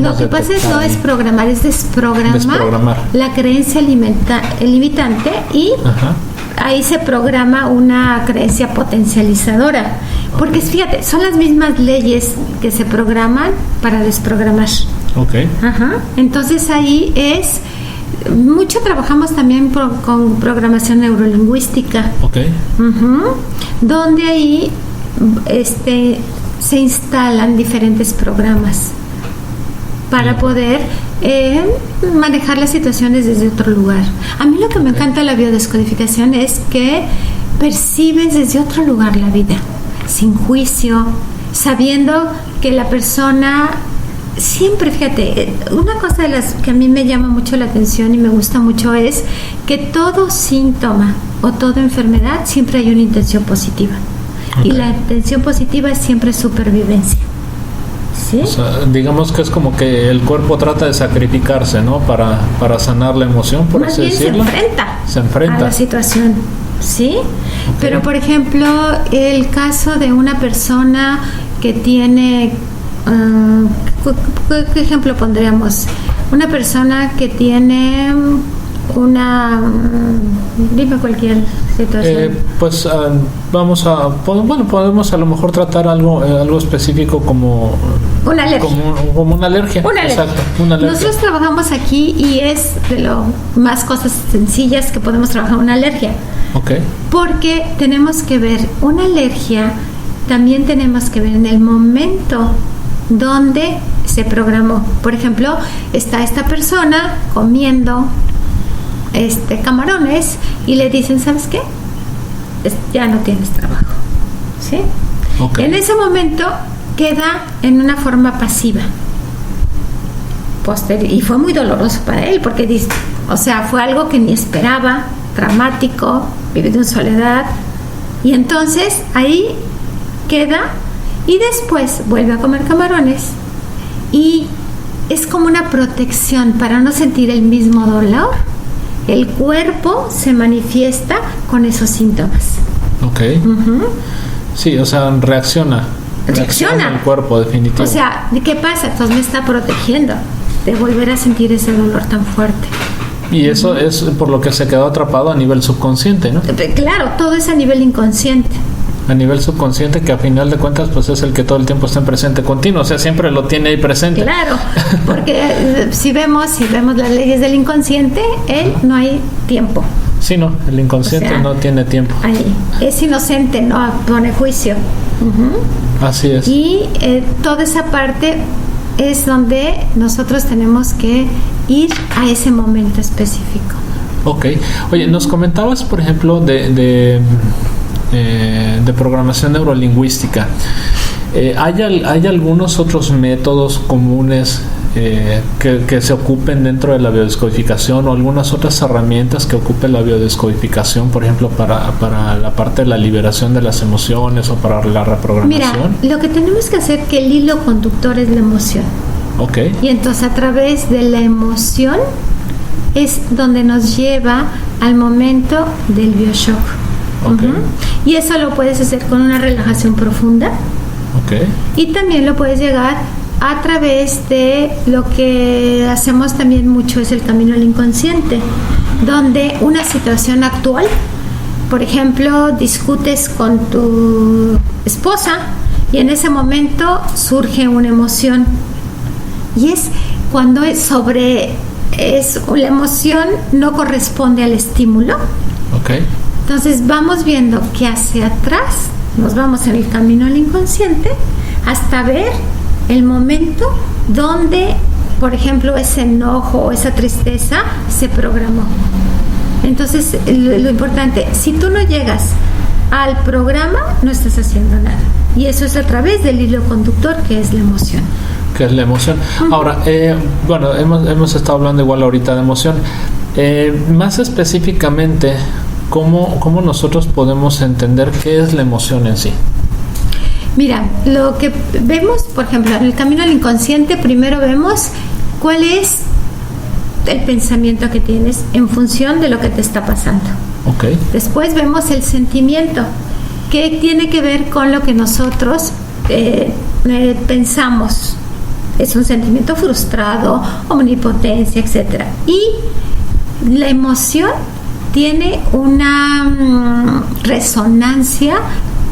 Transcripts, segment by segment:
Lo que pasa es no es programar, es desprogramar la creencia limitante y ahí se programa una creencia potencializadora. Porque fíjate, son las mismas leyes que se programan para desprogramar. Entonces ahí es mucho, trabajamos también con programación neurolingüística, donde ahí se instalan diferentes programas para poder manejar las situaciones desde otro lugar. A mí lo que me encanta de la biodescodificación es que percibes desde otro lugar la vida, sin juicio, sabiendo que la persona siempre, fíjate, una cosa de las que a mí me llama mucho la atención y me gusta mucho es que todo síntoma o toda enfermedad siempre hay una intención positiva. Y la intención positiva es siempre supervivencia. ¿Sí? O sea, digamos que es como que el cuerpo trata de sacrificarse, ¿no? Para sanar la emoción, por así decirlo. Se enfrenta a la situación, ¿sí? Pero, por ejemplo, el caso de una persona que tiene... ¿qué ejemplo pondríamos? Una persona que tiene dime cualquier situación. Podemos a lo mejor tratar algo específico como una alergia. Como una alergia. Exacto, una alergia. Nosotros trabajamos aquí y es de lo más cosas sencillas que podemos trabajar una alergia. Porque tenemos que ver una alergia, también tenemos que ver en el momento donde se programó. Por ejemplo, está esta persona comiendo camarones y le dicen, ¿sabes qué? Ya no tienes trabajo, ¿sí? En ese momento queda en una forma pasiva. Y fue muy doloroso para él porque dice, fue algo que ni esperaba, dramático, vivido en soledad, y entonces ahí queda y después vuelve a comer camarones y es como una protección para no sentir el mismo dolor. El cuerpo se manifiesta con esos síntomas. Sí, reacciona el cuerpo, definitivamente. ¿Qué pasa? Entonces me está protegiendo de volver a sentir ese dolor tan fuerte. Y eso es por lo que se quedó atrapado a nivel subconsciente, ¿no? Claro, todo es a nivel inconsciente. A nivel subconsciente, que a final de cuentas pues es el que todo el tiempo está en presente continuo, siempre lo tiene ahí presente. Claro, porque si vemos las leyes del inconsciente, no hay tiempo. Sí, no, el inconsciente no tiene tiempo. Ahí es inocente, no pone juicio. Así es. Y toda esa parte es donde nosotros tenemos que ir a ese momento específico. Oye, nos comentabas, por ejemplo, de programación neurolingüística. ¿Hay algunos otros métodos comunes que se ocupen dentro de la biodescodificación, o algunas otras herramientas que ocupe la biodescodificación, por ejemplo, para la parte de la liberación de las emociones o para la reprogramación? Mira, lo que tenemos que hacer, que el hilo conductor es la emoción. Y entonces a través de la emoción es donde nos lleva al momento del bioshock. Y eso lo puedes hacer con una relajación profunda. Y también lo puedes llegar a través de lo que hacemos también mucho, es el camino al inconsciente, donde una situación actual, por ejemplo, discutes con tu esposa y en ese momento surge una emoción, y es cuando la emoción no corresponde al estímulo. Entonces vamos viendo que hacia atrás nos vamos en el camino al inconsciente hasta ver el momento donde, por ejemplo, ese enojo o esa tristeza se programó. Entonces lo importante, si tú no llegas al programa, no estás haciendo nada, y eso es a través del hilo conductor, que es la emoción. Ahora, hemos estado hablando igual ahorita de emoción. Más específicamente, ¿cómo nosotros podemos entender qué es la emoción en sí? Mira, lo que vemos, por ejemplo, en el camino al inconsciente, primero vemos cuál es el pensamiento que tienes en función de lo que te está pasando. Después vemos el sentimiento, que tiene que ver con lo que nosotros pensamos es un sentimiento frustrado, omnipotencia, etcétera. Y la emoción tiene una resonancia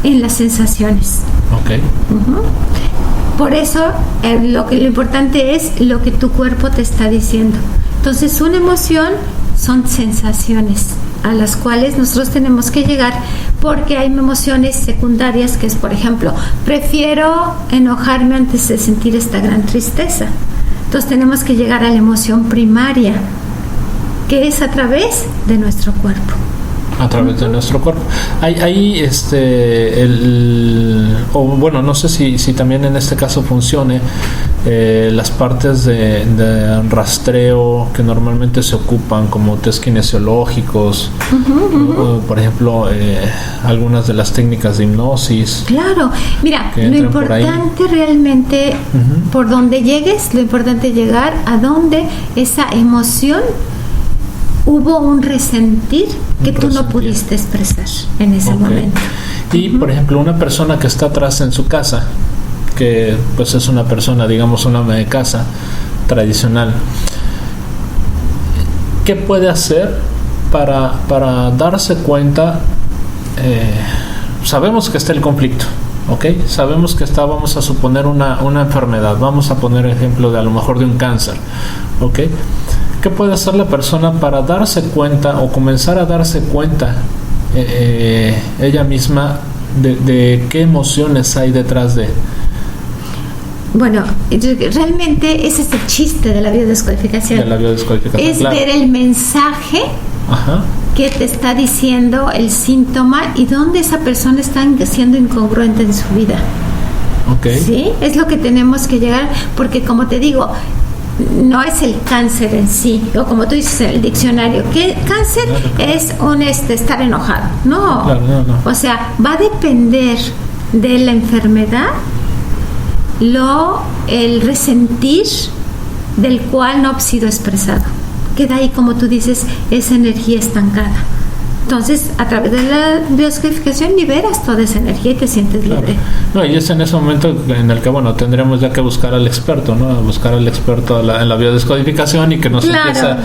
en las sensaciones. Okay. Por eso lo importante es lo que tu cuerpo te está diciendo. Entonces, una emoción son sensaciones a las cuales nosotros tenemos que llegar, porque hay emociones secundarias que es, por ejemplo, prefiero enojarme antes de sentir esta gran tristeza. Entonces tenemos que llegar a la emoción primaria, que es a través de nuestro cuerpo. A través de nuestro cuerpo. Hay bueno, no sé si también en este caso funcione las partes de rastreo que normalmente se ocupan, como test kinesiológicos, por ejemplo, algunas de las técnicas de hipnosis. Claro, mira, lo importante realmente, por donde llegues, lo importante es llegar a donde esa emoción hubo un resentir que tú no pudiste expresar en ese momento. Y por ejemplo, una persona que está atrás en su casa, que pues es una persona, digamos, una ama de casa tradicional, ¿qué puede hacer para darse cuenta? Sabemos que está el conflicto, ¿ok? Sabemos que está, vamos a suponer, una enfermedad, vamos a poner ejemplo de a lo mejor de un cáncer, ¿ok? ¿Qué puede hacer la persona para darse cuenta o comenzar a darse cuenta ella misma de qué emociones hay detrás de? Bueno, realmente ese es el chiste de la biodescodificación. Es claro, ver el mensaje que te está diciendo el síntoma y dónde esa persona está siendo incongruente en su vida. ¿Sí? Es lo que tenemos que llegar, porque como te digo, no es el cáncer en sí, o como tú dices en el diccionario, que cáncer es un estar enojado. No. O sea, va a depender de la enfermedad, el resentir del cual no ha sido expresado. Queda ahí, como tú dices, esa energía estancada. Entonces, a través de la biodescodificación liberas toda esa energía y te sientes libre. No, y es en ese momento en el que, bueno, tendremos ya que buscar al experto, ¿no? Buscar al experto en la biodescodificación y que nos empieza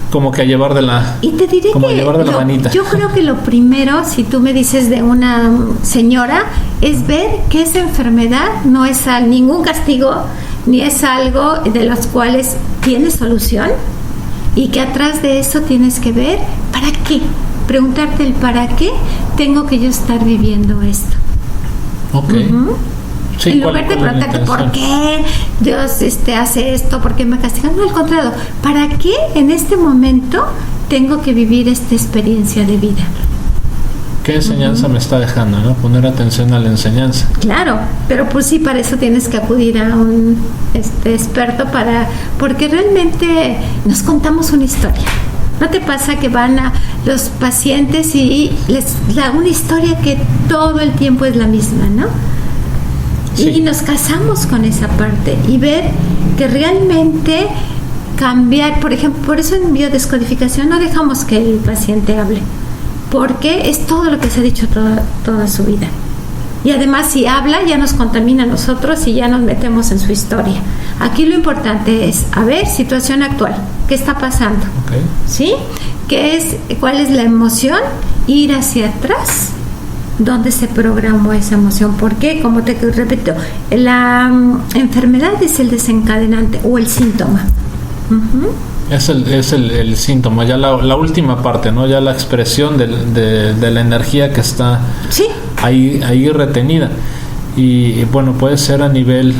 como que a llevar de la... Y te diré como que llevar de la manita. Yo creo que lo primero, si tú me dices de una señora, es ver que esa enfermedad no es ningún castigo, ni es algo de los cuales tienes solución, y que atrás de eso tienes que ver para qué. Preguntarte el para qué tengo que yo estar viviendo esto. Sí, en lugar de preguntarte por qué Dios hace esto, por qué me castiga. No, al contrario, ¿para qué en este momento tengo que vivir esta experiencia de vida? ¿Qué enseñanza me está dejando, no? Poner atención a la enseñanza. Claro, pero pues sí, para eso tienes que acudir a un experto porque realmente nos contamos una historia. ¿No te pasa que van a los pacientes y les da una historia que todo el tiempo es la misma, ¿no? Sí. Y nos casamos con esa parte y ver que realmente cambiar, por ejemplo, por eso en biodescodificación no dejamos que el paciente hable, porque es todo lo que se ha dicho toda su vida. Y además, si habla, ya nos contamina a nosotros y ya nos metemos en su historia. Aquí lo importante es, a ver, situación actual, ¿qué está pasando? ¿Sí? ¿Cuál es la emoción? Ir hacia atrás, ¿dónde se programó esa emoción? Porque, como te repito, la enfermedad es el desencadenante o el síntoma. Es el síntoma, ya la última parte, ¿no? Ya la expresión de la energía que está ahí retenida. Y bueno, puede ser a nivel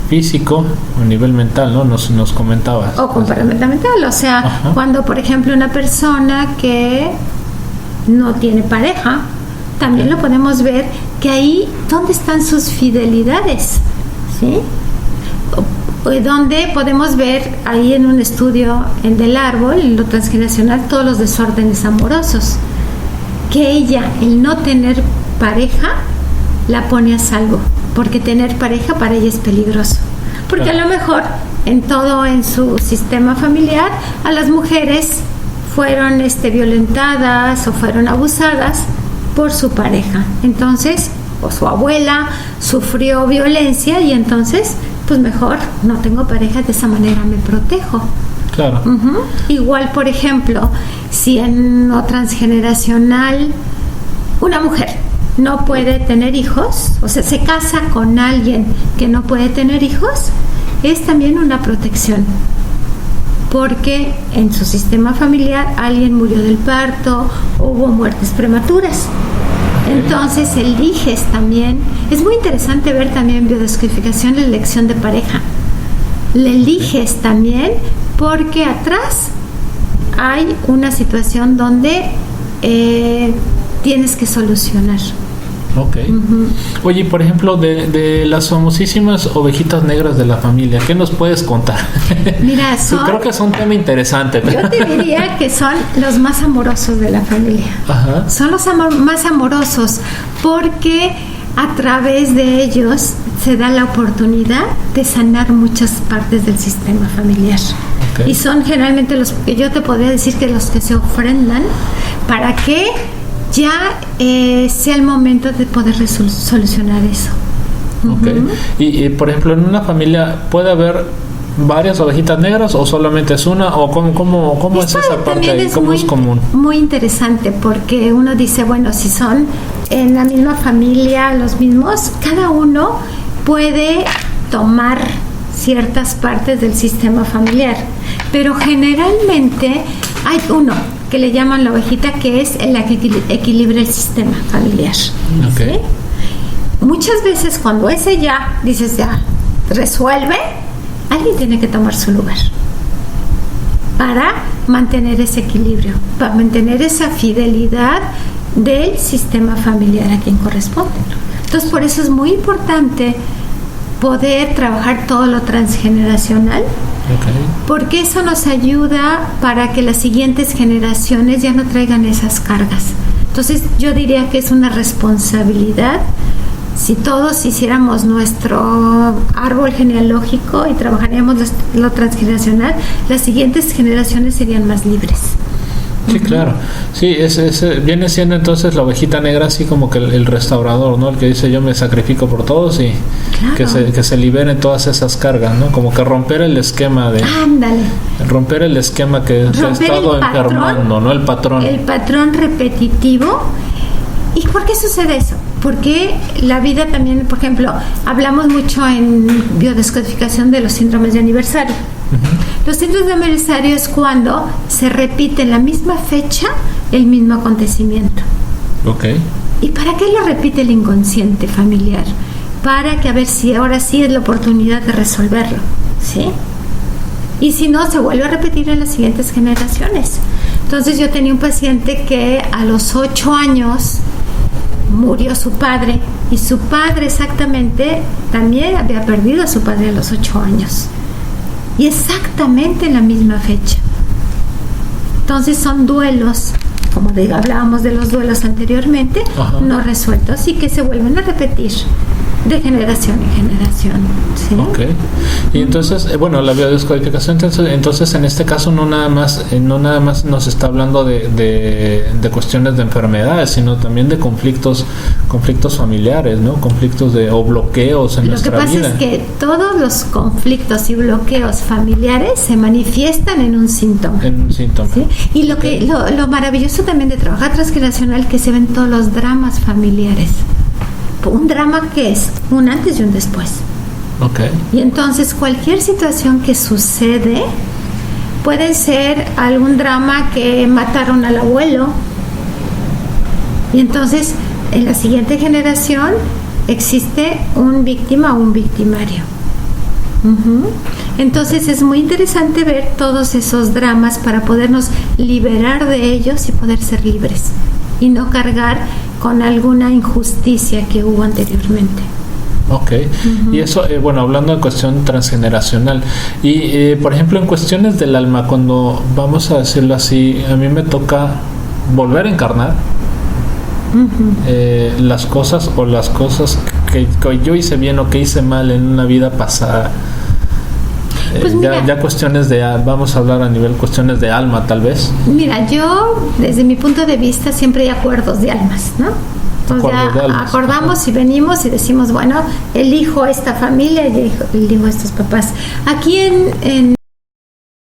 físico o a nivel mental, ¿no? Nos comentabas. O comportamental, o sea, cuando por ejemplo una persona que no tiene pareja, también lo podemos ver que ahí, ¿dónde están sus fidelidades? ¿Sí? Donde podemos ver ahí en un estudio del árbol, en lo transgeneracional, todos los desórdenes amorosos, que ella, el no tener pareja, la pone a salvo, porque tener pareja para ella es peligroso, porque a lo mejor en su sistema familiar a las mujeres fueron violentadas o fueron abusadas por su pareja, entonces o su abuela sufrió violencia y entonces pues mejor no tengo pareja, de esa manera me protejo. Claro. Igual, por ejemplo, si en lo transgeneracional una mujer no puede tener hijos, o sea, se casa con alguien que no puede tener hijos, es también una protección, porque en su sistema familiar alguien murió del parto o hubo muertes prematuras. Entonces eliges también, es muy interesante ver también en biodescodificación la elección de pareja. La eliges también porque atrás hay una situación donde tienes que solucionar. Ok. Oye, por ejemplo, de las famosísimas ovejitas negras de la familia, ¿qué nos puedes contar? Mira, creo que es un tema interesante. Yo te diría que son los más amorosos de la familia. Ajá. Son los más amorosos porque a través de ellos se da la oportunidad de sanar muchas partes del sistema familiar. Okay. Y son generalmente los que yo te podría decir que los que se ofrendan para que ya sea el momento de poder solucionar eso. Okay. Y por ejemplo, en una familia puede haber varias ovejitas negras o solamente es una, o cómo es esa parte ahí, cómo es común. Muy interesante, porque uno dice, bueno, si son en la misma familia los mismos, cada uno puede tomar ciertas partes del sistema familiar, pero generalmente hay uno que le llaman la ovejita, que es la que equilibra el sistema familiar. Okay. ¿Sí? Muchas veces cuando ese ya dices ya resuelve, alguien tiene que tomar su lugar para mantener ese equilibrio, para mantener esa fidelidad del sistema familiar a quien corresponde. Entonces, por eso es muy importante poder trabajar todo lo transgeneracional. Okay. Porque eso nos ayuda para que las siguientes generaciones ya no traigan esas cargas. Entonces yo diría que es una responsabilidad. Si todos hiciéramos nuestro árbol genealógico y trabajaríamos lo transgeneracional, las siguientes generaciones serían más libres. Sí, claro. Sí, viene siendo entonces la ovejita negra así como que el restaurador, ¿no? El que dice yo me sacrifico por todos y claro, que se liberen todas esas cargas, ¿no? Como que romper el esquema de... Ándale. Romper el esquema que se ha estado enfermando, ¿no? El patrón. El patrón repetitivo. ¿Y por qué sucede eso? Porque la vida también, por ejemplo, hablamos mucho en biodescodificación de los síndromes de aniversario. Los síndromes de aniversario es cuando se repite en la misma fecha el mismo acontecimiento. Okay. ¿Y para qué lo repite el inconsciente familiar? Para que a ver si ahora sí es la oportunidad de resolverlo, ¿sí? Y si no, se vuelve a repetir en las siguientes generaciones. Entonces yo tenía un paciente que a los 8 años murió su padre, y su padre exactamente también había perdido a su padre a los 8 años. Y exactamente en la misma fecha. Entonces son duelos, como hablábamos de los duelos anteriormente, ajá, no resueltos y que se vuelven a repetir de generación en generación, ¿sí? Okay. Y entonces, bueno, la biodescodificación, entonces en este caso no nada más nos está hablando de cuestiones de enfermedades, sino también de conflictos familiares, ¿no? Conflictos o bloqueos en nuestra vida. Lo que pasa es que todos los conflictos y bloqueos familiares se manifiestan en un síntoma. En un síntoma. ¿Sí? Y lo maravilloso también de trabajar transgeneracional, que se ven todos los dramas familiares. Un drama que es un antes y un después. Okay. Y entonces cualquier situación que sucede puede ser algún drama que mataron al abuelo, y entonces en la siguiente generación existe un víctima o un victimario. Entonces es muy interesante ver todos esos dramas para podernos liberar de ellos y poder ser libres y no cargar con alguna injusticia que hubo anteriormente. Ok, y eso, bueno, hablando de cuestión transgeneracional, y por ejemplo en cuestiones del alma, cuando vamos a decirlo así, a mí me toca volver a encarnar, las cosas que yo hice bien o que hice mal en una vida pasada. Pues ya cuestiones vamos a hablar a nivel cuestiones de alma, tal vez. Mira, yo desde mi punto de vista siempre hay acuerdos de almas, ¿no? O sea, acordamos y venimos y decimos, bueno, elijo esta familia y elijo estos papás. Aquí en